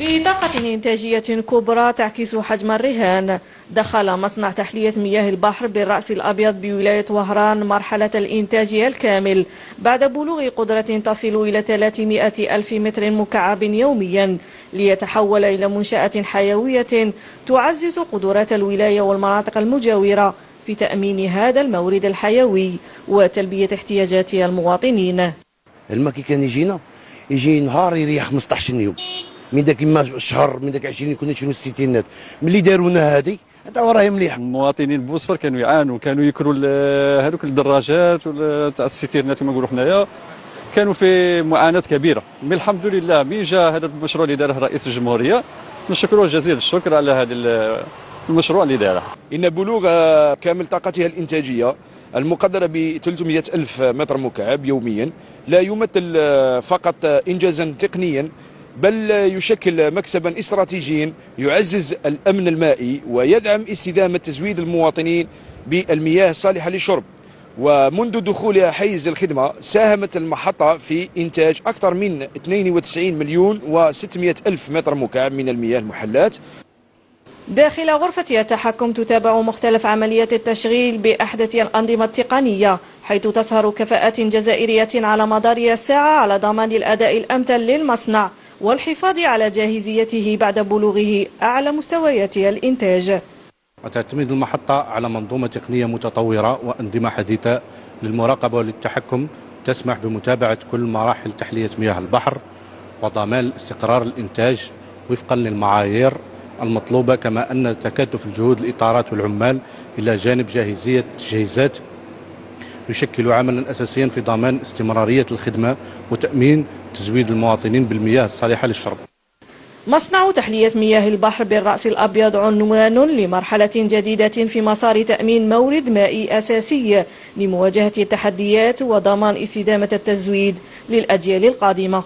بطاقة إنتاجية كبرى تعكس حجم الرهان، دخل مصنع تحلية مياه البحر بالرأس الأبيض بولاية وهران مرحلة الإنتاج الكامل بعد بلوغ قدرة تصل إلى 300 ألف متر مكعب يوميا، ليتحول إلى منشأة حيوية تعزز قدرات الولاية والمناطق المجاورة في تأمين هذا المورد الحيوي وتلبية احتياجات المواطنين. الماء كي كان يجي نهار يريح 15 يوم، من داك ما شهر من داك 20 كنا نشريو الستينات. ملي دارونا هذه راهي مليحه. المواطنين بوصفر كانوا يعانوا، كانوا يكروا هذوك الدراجات تاع الستيرنات كما نقولوا حنايا، كانوا في معاناه كبيره. من الحمد لله ملي جا هذا المشروع اللي داره رئيس الجمهوريه، نشكروه جزيل الشكر على هذا المشروع اللي داره. ان بلوغ كامل طاقتها الانتاجيه المقدره ب 300 ألف متر مكعب يوميا لا يمثل فقط انجازا تقنيا، بل يشكل مكسبا استراتيجيا يعزز الامن المائي ويدعم استدامه تزويد المواطنين بالمياه الصالحه للشرب. ومنذ دخولها حيز الخدمه ساهمت المحطه في انتاج اكثر من 92 مليون و600 الف متر مكعب من المياه المحلات. داخل غرفة التحكم تتابع مختلف عمليات التشغيل بأحدث الأنظمة التقنية، حيث تسهر كفاءات جزائرية على مدار الساعة على ضمان الأداء الأمثل للمصنع والحفاظ على جاهزيته بعد بلوغه أعلى مستويات الإنتاج. وتعتمد المحطة على منظومة تقنية متطورة وأنظمة حديثة للمراقبة وللتحكم تسمح بمتابعة كل مراحل تحلية مياه البحر وضمان استقرار الإنتاج وفقا للمعايير المطلوبة، كما أن تكاتف الجهود الإطارات والعمال إلى جانب جاهزية التجهيزات يشكل عملا أساسيا في ضمان استمرارية الخدمة وتأمين تزويد المواطنين بالمياه الصالحة للشرب. مصنع تحلية مياه البحر بالرأس الأبيض عنوان لمرحلة جديدة في مسار تأمين مورد مائي أساسي لمواجهة التحديات وضمان استدامة التزويد للأجيال القادمة.